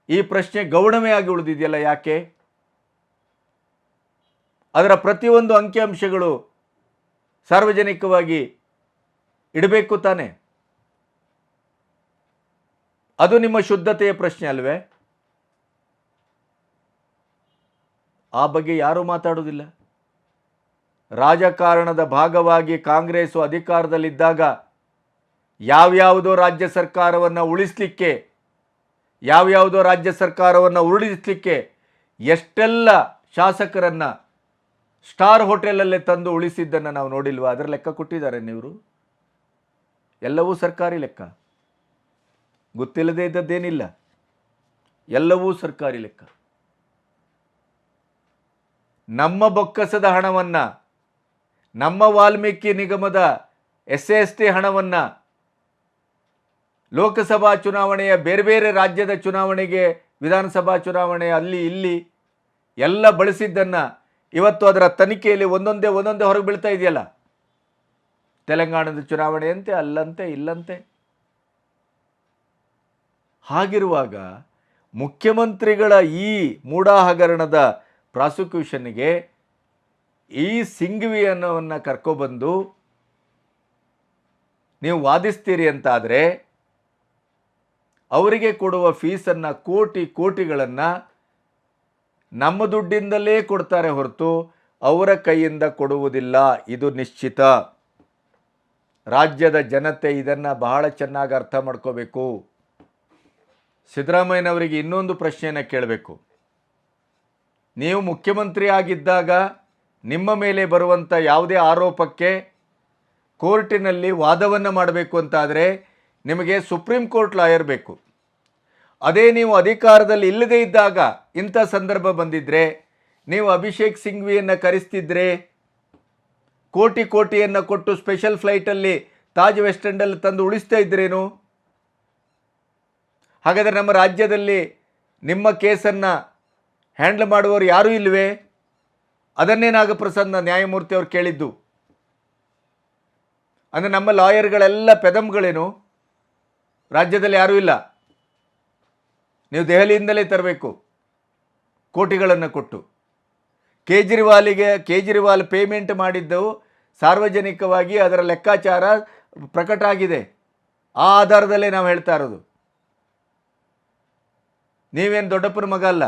ಈ ಪ್ರಶ್ನೆ ಗೌಣವೇ ಆಗಿ ಉಳಿದಿದೆಯಲ್ಲ, ಯಾಕೆ? ಅದರ ಪ್ರತಿಯೊಂದು ಅಂಕಿಅಂಶಗಳು ಸಾರ್ವಜನಿಕವಾಗಿ ಇಡಬೇಕು ತಾನೆ? ಅದು ನಿಮ್ಮ ಶುದ್ಧತೆಯ ಪ್ರಶ್ನೆ ಅಲ್ವೇ? ಆ ಬಗ್ಗೆ ಯಾರೂ ಮಾತಾಡುವುದಿಲ್ಲ. ರಾಜಕಾರಣದ ಭಾಗವಾಗಿ ಕಾಂಗ್ರೆಸ್ಸು ಅಧಿಕಾರದಲ್ಲಿದ್ದಾಗ ಯಾವ್ಯಾವುದೋ ರಾಜ್ಯ ಸರ್ಕಾರವನ್ನು ಉಳಿಸಲಿಕ್ಕೆ, ಯಾವ್ಯಾವುದೋ ರಾಜ್ಯ ಸರ್ಕಾರವನ್ನು ಉರುಳಿಸಲಿಕ್ಕೆ ಎಷ್ಟೆಲ್ಲ ಶಾಸಕರನ್ನು ಸ್ಟಾರ್ ಹೋಟೆಲಲ್ಲೇ ತಂದು ಉಳಿಸಿದ್ದನ್ನು ನಾವು ನೋಡಿಲ್ವಾ? ಅದರ ಲೆಕ್ಕ ಕೊಟ್ಟಿದ್ದಾರೆ ನೀವು? ಎಲ್ಲವೂ ಸರ್ಕಾರಿ ಲೆಕ್ಕ, ಗೊತ್ತಿಲ್ಲದೆ ಇದ್ದದ್ದೇನಿಲ್ಲ, ಎಲ್ಲವೂ ಸರ್ಕಾರಿ ಲೆಕ್ಕ. ನಮ್ಮ ಬೊಕ್ಕಸದ ಹಣವನ್ನು, ನಮ್ಮ ವಾಲ್ಮೀಕಿ ನಿಗಮದ SC ಹಣವನ್ನು ಲೋಕಸಭಾ ಚುನಾವಣೆಯ ಬೇರೆ ಬೇರೆ ರಾಜ್ಯದ ಚುನಾವಣೆಗೆ, ವಿಧಾನಸಭಾ ಚುನಾವಣೆ ಅಲ್ಲಿ ಇಲ್ಲಿ ಎಲ್ಲ ಬಳಸಿದ್ದನ್ನು ಇವತ್ತು ಅದರ ತನಿಖೆಯಲ್ಲಿ ಒಂದೊಂದೇ ಹೊರಗೆ ಬೀಳ್ತಾ ಇದೆಯಲ್ಲ. ತೆಲಂಗಾಣದ ಚುನಾವಣೆಯಂತೆ, ಅಲ್ಲಂತೆ ಇಲ್ಲಂತೆ. ಹಾಗಿರುವಾಗ ಮುಖ್ಯಮಂತ್ರಿಗಳ ಈ ಮೂಡಾ ಹಗರಣದ ಪ್ರಾಸಿಕ್ಯೂಷನ್ಗೆ ಈ ಸಿಂಘ್ವಿ ಅನ್ನೋವನ್ನು ಕರ್ಕೊಬಂದು ನೀವು ವಾದಿಸ್ತೀರಿ ಅಂತಾದರೆ ಅವರಿಗೆ ಕೊಡುವ ಫೀಸನ್ನು, ಕೋಟಿಗಳನ್ನು ನಮ್ಮ ದುಡ್ಡಿಂದಲೇ ಕೊಡ್ತಾರೆ ಹೊರತು ಅವರ ಕೈಯಿಂದ ಕೊಡುವುದಿಲ್ಲ. ಇದು ನಿಶ್ಚಿತ. ರಾಜ್ಯದ ಜನತೆ ಇದನ್ನು ಬಹಳ ಚೆನ್ನಾಗಿ ಅರ್ಥ ಮಾಡ್ಕೋಬೇಕು. ಸಿದ್ದರಾಮಯ್ಯನವರಿಗೆ ಇನ್ನೊಂದು ಪ್ರಶ್ನೆಯನ್ನು ಕೇಳಬೇಕು. ನೀವು ಮುಖ್ಯಮಂತ್ರಿ ಆಗಿದ್ದಾಗ ನಿಮ್ಮ ಮೇಲೆ ಬರುವಂಥ ಯಾವುದೇ ಆರೋಪಕ್ಕೆ ಕೋರ್ಟಿನಲ್ಲಿ ವಾದವನ್ನು ಮಾಡಬೇಕು ಅಂತಾದರೆ ನಿಮಗೆ ಸುಪ್ರೀಂ ಕೋರ್ಟ್ ಲಾಯರ್ ಬೇಕು. ಅದೇ ನೀವು ಅಧಿಕಾರದಲ್ಲಿ ಇಲ್ಲದೇ ಇದ್ದಾಗ ಇಂಥ ಸಂದರ್ಭ ಬಂದಿದ್ದರೆ ನೀವು ಅಭಿಷೇಕ್ ಸಿಂಘ್ವಿಯನ್ನು ಕರೆಸ್ತಿದ್ರೆ, ಕೋಟಿಯನ್ನು ಕೊಟ್ಟು ಸ್ಪೆಷಲ್ ಫ್ಲೈಟಲ್ಲಿ ತಾಜ್ ವೆಸ್ಟ್ ಎಂಡಲ್ಲಿ ತಂದು ಉಳಿಸ್ತಾ ಇದ್ರೇನು? ಹಾಗಾದರೆ ನಮ್ಮ ರಾಜ್ಯದಲ್ಲಿ ನಿಮ್ಮ ಕೇಸನ್ನು ಹ್ಯಾಂಡಲ್ ಮಾಡುವವರು ಯಾರೂ ಇಲ್ಲವೇ? ಅದನ್ನೇ ನಾಗಪ್ರಸಾದ್ ನ್ಯಾಯಮೂರ್ತಿ ಅವರು ಕೇಳಿದ್ದು. ಅಂದರೆ ನಮ್ಮ ಲಾಯರ್ಗಳೆಲ್ಲ ಪೆದಂಗಳೇನು? ರಾಜ್ಯದಲ್ಲಿ ಯಾರೂ ಇಲ್ಲ, ನೀವು ದೆಹಲಿಯಿಂದಲೇ ತರಬೇಕು ಕೋಟಿಗಳನ್ನು ಕೊಟ್ಟು. ಕೇಜ್ರಿವಾಲ್ ಪೇಮೆಂಟ್ ಮಾಡಿದ್ದು ಸಾರ್ವಜನಿಕವಾಗಿ ಅದರ ಲೆಕ್ಕಾಚಾರ ಪ್ರಕಟ ಆಗಿದೆ. ಆ ಆಧಾರದಲ್ಲೇ ನಾವು ಹೇಳ್ತಾ ಇರೋದು. ನೀವೇನು ದೊಡ್ಡಪ್ಪನ ಮಗ ಅಲ್ಲ.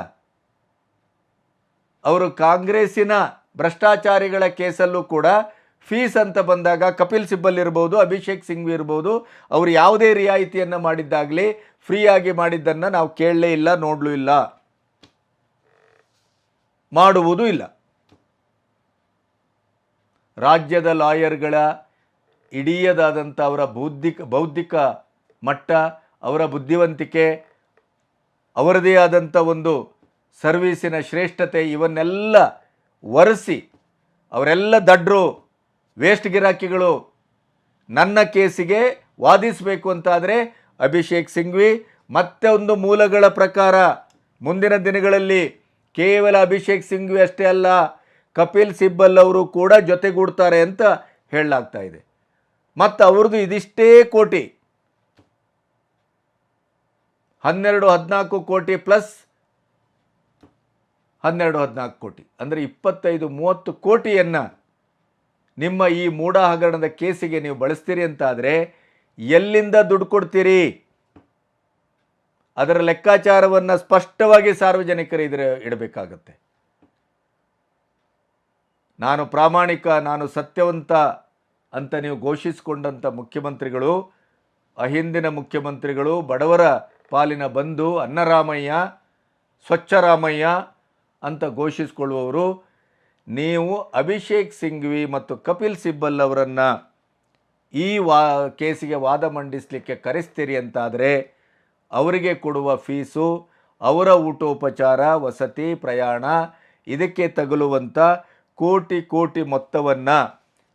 ಅವರು ಕಾಂಗ್ರೆಸ್ಸಿನ ಭ್ರಷ್ಟಾಚಾರಿಗಳ ಕೇಸಲ್ಲೂ ಕೂಡ ಫೀಸ್ ಅಂತ ಬಂದಾಗ ಕಪಿಲ್ ಸಿಬ್ಬಲ್ ಇರ್ಬೋದು, ಅಭಿಷೇಕ್ ಸಿಂಘ್ವಿ ಇರ್ಬೋದು, ಅವರು ಯಾವುದೇ ರಿಯಾಯಿತಿಯನ್ನು ಮಾಡಿದ್ದಾಗಲಿ ಫ್ರೀಯಾಗಿ ಮಾಡಿದ್ದನ್ನು ನಾವು ಕೇಳಲೇ ಇಲ್ಲ, ನೋಡಲೂ ಇಲ್ಲ, ಮಾಡುವುದೂ ಇಲ್ಲ. ರಾಜ್ಯದ ಲಾಯರ್ಗಳ ಇಡೀದಾದಂಥ ಅವರ ಬೌದ್ಧಿಕ ಮಟ್ಟ, ಅವರ ಬುದ್ಧಿವಂತಿಕೆ, ಅವರದೇ ಆದಂಥ ಒಂದು ಸರ್ವೀಸಿನ ಶ್ರೇಷ್ಠತೆ, ಇವನ್ನೆಲ್ಲ ಒರೆಸಿ ಅವರೆಲ್ಲ ದಡ್ರು, ವೇಸ್ಟ್ ಗಿರಾಕಿಗಳು. ನನ್ನ ಕೇಸಿಗೆ ವಾದಿಸಬೇಕು ಅಂತಾದರೆ ಅಭಿಷೇಕ್ ಸಿಂಘ್ವಿ ಮತ್ತೆ ಒಂದು ಮೂಲಗಳ ಪ್ರಕಾರ ಮುಂದಿನ ದಿನಗಳಲ್ಲಿ ಕೇವಲ ಅಭಿಷೇಕ್ ಸಿಂಘ್ವಿ ಅಷ್ಟೇ ಅಲ್ಲ, ಕಪಿಲ್ ಸಿಬ್ಬಲ್ ಅವರು ಕೂಡ ಜೊತೆಗೂಡ್ತಾರೆ ಅಂತ ಹೇಳಲಾಗ್ತಾ ಇದೆ. ಮತ್ತು ಅವ್ರದ್ದು ಇದಿಷ್ಟೇ ಕೋಟಿ, 12-14 ಕೋಟಿ ಪ್ಲಸ್ 12-14 ಕೋಟಿ, ಅಂದರೆ 25-30 ಕೋಟಿಯನ್ನು ನಿಮ್ಮ ಈ ಮೂಡಾ ಹಗರಣದ ಕೇಸಿಗೆ ನೀವು ಬಳಸ್ತೀರಿ ಅಂತಾದರೆ ಎಲ್ಲಿಂದ ದುಡ್ಡು ಕೊಡ್ತೀರಿ? ಅದರ ಲೆಕ್ಕಾಚಾರವನ್ನು ಸ್ಪಷ್ಟವಾಗಿ ಸಾರ್ವಜನಿಕರು ಇಡಬೇಕಾಗತ್ತೆ. ನಾನು ಪ್ರಾಮಾಣಿಕ, ನಾನು ಸತ್ಯವಂತ ಅಂತ ನೀವು ಘೋಷಿಸಿಕೊಂಡಂಥ ಮುಖ್ಯಮಂತ್ರಿಗಳು, ಅಹಿಂದಿನ ಮುಖ್ಯಮಂತ್ರಿಗಳು, ಬಡವರ ಪಾಲಿನ ಬಂಧು, ಅನ್ನರಾಮಯ್ಯ, ಸ್ವಚ್ಛರಾಮಯ್ಯ ಅಂತ ಘೋಷಿಸಿಕೊಳ್ಳುವವರು, ನೀವು ಅಭಿಷೇಕ್ ಸಿಂಘ್ವಿ ಮತ್ತು ಕಪಿಲ್ ಸಿಬ್ಬಲ್ ಅವರನ್ನು ಈ ಕೇಸಿಗೆ ವಾದ ಮಂಡಿಸಲಿಕ್ಕೆ ಕರೆಸ್ತೀರಿ ಅಂತಾದರೆ ಅವರಿಗೆ ಕೊಡುವ ಫೀಸು, ಅವರ ಊಟೋಪಚಾರ, ವಸತಿ, ಪ್ರಯಾಣ, ಇದಕ್ಕೆ ತಗುಲುವಂಥ ಕೋಟಿ ಮೊತ್ತವನ್ನು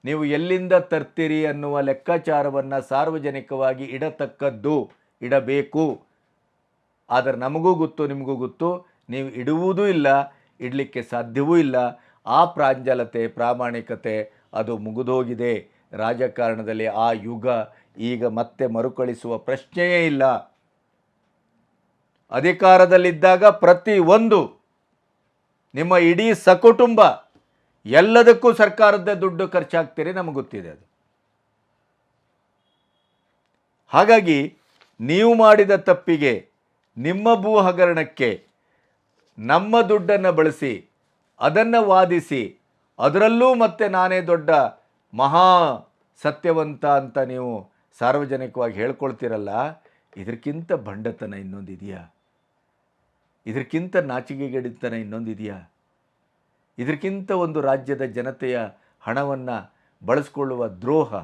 ನೀವು ಎಲ್ಲಿಂದ ತರ್ತೀರಿ ಅನ್ನುವ ಲೆಕ್ಕಾಚಾರವನ್ನು ಸಾರ್ವಜನಿಕವಾಗಿ ಇಡಬೇಕು. ಆದರೆ ನಮಗೂ ಗೊತ್ತು, ನಿಮಗೂ ಗೊತ್ತು, ನೀವು ಇಡುವುದೂ ಇಲ್ಲ, ಇಡಲಿಕ್ಕೆ ಸಾಧ್ಯವೂ ಇಲ್ಲ. ಆ ಪ್ರಾಂಜಲತೆ, ಪ್ರಾಮಾಣಿಕತೆ ಅದು ಮುಗಿದೋಗಿದೆ. ರಾಜಕಾರಣದಲ್ಲಿ ಆ ಯುಗ ಈಗ ಮತ್ತೆ ಮರುಕಳಿಸುವ ಪ್ರಶ್ನೆಯೇ ಇಲ್ಲ. ಅಧಿಕಾರದಲ್ಲಿದ್ದಾಗ ಪ್ರತಿಯೊಂದು ನಿಮ್ಮ ಇಡೀ ಸಕುಟುಂಬ ಎಲ್ಲದಕ್ಕೂ ಸರ್ಕಾರದ ದುಡ್ಡು ಖರ್ಚಾಗ್ತೀರಿ, ನಮಗೆ ಗೊತ್ತಿದೆ ಅದು. ಹಾಗಾಗಿ ನೀವು ಮಾಡಿದ ತಪ್ಪಿಗೆ, ನಿಮ್ಮ ಭೂ ಹಗರಣಕ್ಕೆ ನಮ್ಮ ದುಡ್ಡನ್ನು ಬಳಸಿ ಅದನ್ನು ವಾದಿಸಿ ಅದರಲ್ಲೂ ಮತ್ತೆ ನಾನೇ ದೊಡ್ಡ ಮಹಾ ಸತ್ಯವಂತ ಅಂತ ನೀವು ಸಾರ್ವಜನಿಕವಾಗಿ ಹೇಳ್ಕೊಳ್ತೀರಲ್ಲ, ಇದಕ್ಕಿಂತ ಭಂಡತನ ಇನ್ನೊಂದಿದೆಯಾ? ಇದಕ್ಕಿಂತ ನಾಚಿಕೆಗೇಡಿತನ ಇನ್ನೊಂದಿದೆಯಾ? ಇದಕ್ಕಿಂತ ಒಂದು ರಾಜ್ಯದ ಜನತೆಯ ಹಣವನ್ನು ಬಳಸ್ಕೊಳ್ಳುವ ದ್ರೋಹ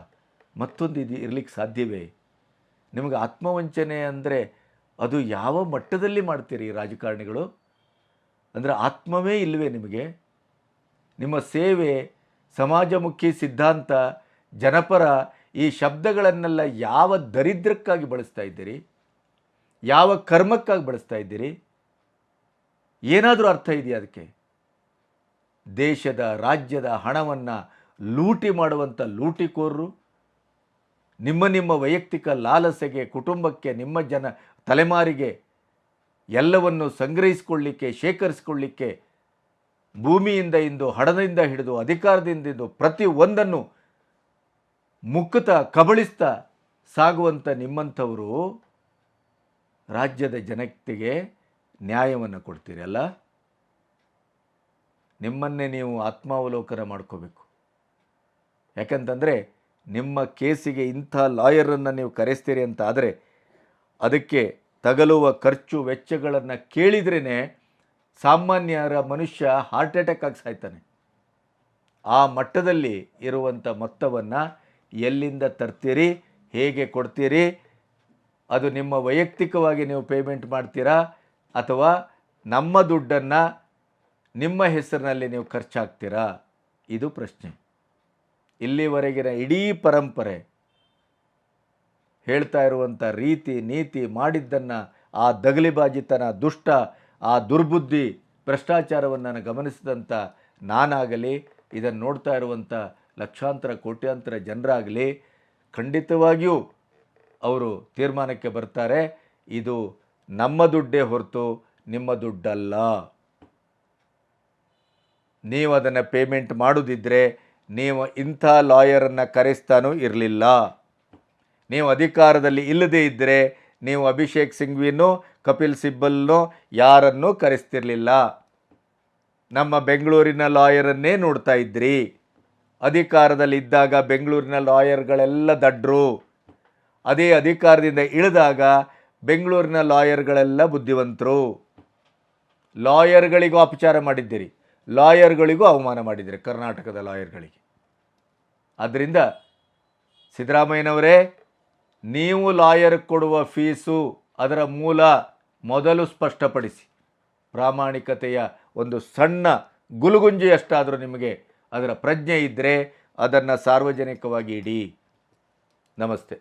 ಮತ್ತೊಂದು ಇರಲಿಕ್ಕೆ ಸಾಧ್ಯವೇ? ನಿಮಗೆ ಆತ್ಮವಂಚನೆ ಅಂದರೆ ಅದು ಯಾವ ಮಟ್ಟದಲ್ಲಿ ಮಾಡ್ತೀರಿ ರಾಜಕಾರಣಿಗಳು? ಅಂದರೆ ಆತ್ಮವೇ ಇಲ್ಲವೇ ನಿಮಗೆ? ನಿಮ್ಮ ಸೇವೆ, ಸಮಾಜಮುಖಿ ಸಿದ್ಧಾಂತ, ಜನಪರ ಈ ಶಬ್ದಗಳನ್ನೆಲ್ಲ ಯಾವ ದರಿದ್ರಕ್ಕಾಗಿ ಬಳಸ್ತಾ ಇದ್ದೀರಿ? ಯಾವ ಕರ್ಮಕ್ಕಾಗಿ ಬಳಸ್ತಾ ಇದ್ದೀರಿ? ಏನಾದರೂ ಅರ್ಥ ಇದೆಯಾ ಅದಕ್ಕೆ? ದೇಶದ ರಾಜ್ಯದ ಹಣವನ್ನು ಲೂಟಿ ಮಾಡುವಂಥ ಲೂಟಿಕೋರರು, ನಿಮ್ಮ ವೈಯಕ್ತಿಕ ಲಾಲಸೆಗೆ, ಕುಟುಂಬಕ್ಕೆ, ನಿಮ್ಮ ತಲೆಮಾರಿಗೆ ಎಲ್ಲವನ್ನು ಸಂಗ್ರಹಿಸಿಕೊಳ್ಳಿಕ್ಕೆ, ಶೇಖರಿಸಿಕೊಳ್ಳಿಕ್ಕೆ ಭೂಮಿಯಿಂದ ಇಂದು, ಹಣದಿಂದ ಹಿಡಿದು ಅಧಿಕಾರದಿಂದ ಹಿಡಿದು ಪ್ರತಿಯೊಂದನ್ನು ಮುಕ್ಕುತ್ತಾ ಕಬಳಿಸ್ತಾ ಸಾಗುವಂಥ ನಿಮ್ಮಂಥವರು ರಾಜ್ಯದ ಜನತೆಗೆ ನ್ಯಾಯವನ್ನು ಕೊಡ್ತೀರಲ್ಲ? ನಿಮ್ಮನ್ನೇ ನೀವು ಆತ್ಮಾವಲೋಕನ ಮಾಡ್ಕೋಬೇಕು. ಯಾಕಂತಂದರೆ ನಿಮ್ಮ ಕೇಸಿಗೆ ಇಂಥ ಲಾಯರನ್ನು ನೀವು ಕರೆಸ್ತೀರಿ ಅಂತ ಆದರೆ ಅದಕ್ಕೆ ತಗಲುವ ಖರ್ಚು ವೆಚ್ಚಗಳನ್ನು ಕೇಳಿದ್ರೇ ಸಾಮಾನ್ಯರ ಮನುಷ್ಯ ಹಾರ್ಟ್ ಅಟ್ಯಾಕ್ ಆಗಿ ಸಾಯ್ತಾನೆ. ಆ ಮಟ್ಟದಲ್ಲಿ ಇರುವಂಥ ಮೊತ್ತವನ್ನು ಎಲ್ಲಿಂದ ತರ್ತೀರಿ, ಹೇಗೆ ಕೊಡ್ತೀರಿ? ಅದು ನಿಮ್ಮ ವೈಯಕ್ತಿಕವಾಗಿ ನೀವು ಪೇಮೆಂಟ್ ಮಾಡ್ತೀರಾ ಅಥವಾ ನಮ್ಮ ದುಡ್ಡನ್ನು ನಿಮ್ಮ ಹೆಸರಿನಲ್ಲಿ ನೀವು ಖರ್ಚಾಗ್ತೀರಾ? ಇದು ಪ್ರಶ್ನೆ. ಇಲ್ಲಿವರೆಗಿನ ಇಡೀ ಪರಂಪರೆ ಹೇಳ್ತಾ ಇರುವಂಥ ರೀತಿ ನೀತಿ ಮಾಡಿದ್ದನ್ನು, ಆ ದಗಲಿಬಾಜಿತನ, ದುಷ್ಟ, ಆ ದುರ್ಬುದ್ಧಿ, ಭ್ರಷ್ಟಾಚಾರವನ್ನು ಗಮನಿಸಿದಂಥ ನಾನಾಗಲಿ, ಇದನ್ನು ನೋಡ್ತಾ ಇರುವಂಥ ಲಕ್ಷಾಂತರ ಕೋಟ್ಯಾಂತರ ಜನರಾಗಲಿ ಖಂಡಿತವಾಗಿಯೂ ಅವರು ತೀರ್ಮಾನಕ್ಕೆ ಬರ್ತಾರೆ, ಇದು ನಮ್ಮ ದುಡ್ಡೇ ಹೊರತು ನಿಮ್ಮ ದುಡ್ಡಲ್ಲ. ನೀವು ಅದನ್ನು ಪೇಮೆಂಟ್ ಮಾಡೋದಿದ್ದರೆ ನೀವು ಇಂಥ ಲಾಯರನ್ನು ಕರೆಸ್ತಾನೂ ಇರಲಿಲ್ಲ. ನೀವು ಅಧಿಕಾರದಲ್ಲಿ ಇಲ್ಲದೇ ಇದ್ದರೆ ನೀವು ಅಭಿಷೇಕ್ ಸಿಂಘ್ವಿನೋ ಕಪಿಲ್ ಸಿಬ್ಬಲ್ನೋ ಯಾರನ್ನೂ ಕರೆಸ್ತಿರಲಿಲ್ಲ. ನಮ್ಮ ಬೆಂಗಳೂರಿನ ಲಾಯರನ್ನೇ ನೋಡ್ತಾ ಇದ್ರಿ. ಅಧಿಕಾರದಲ್ಲಿದ್ದಾಗ ಬೆಂಗಳೂರಿನ ಲಾಯರ್ಗಳೆಲ್ಲ ದಡ್ರು. ಅದೇ ಅಧಿಕಾರದಿಂದ ಇಳಿದಾಗ ಬೆಂಗಳೂರಿನ ಲಾಯರ್ಗಳೆಲ್ಲ ಬುದ್ಧಿವಂತರು. ಲಾಯರ್ಗಳಿಗೂ ಅಪಚಾರ ಮಾಡಿದ್ದೀರಿ, ಲಾಯರ್ಗಳಿಗೂ ಅವಮಾನ ಮಾಡಿದ್ದೀರಿ, ಕರ್ನಾಟಕದ ಲಾಯರ್ಗಳಿಗೆ. ಆದ್ದರಿಂದ ಸಿದ್ದರಾಮಯ್ಯನವರೇ, ನೀವು ಲಾಯರ್ ಕೊಡುವ ಫೀಸು ಅದರ ಮೂಲ ಮೊದಲು ಸ್ಪಷ್ಟಪಡಿಸಿ. ಪ್ರಾಮಾಣಿಕತೆಯ ಒಂದು ಸಣ್ಣ ಗುಲುಗುಂಜಿಯಷ್ಟಾದರೂ ನಿಮಗೆ ಅದರ ಪ್ರಜ್ಞೆ ಇದ್ದರೆ ಅದನ್ನು ಸಾರ್ವಜನಿಕವಾಗಿ ಇಡಿ. ನಮಸ್ತೆ.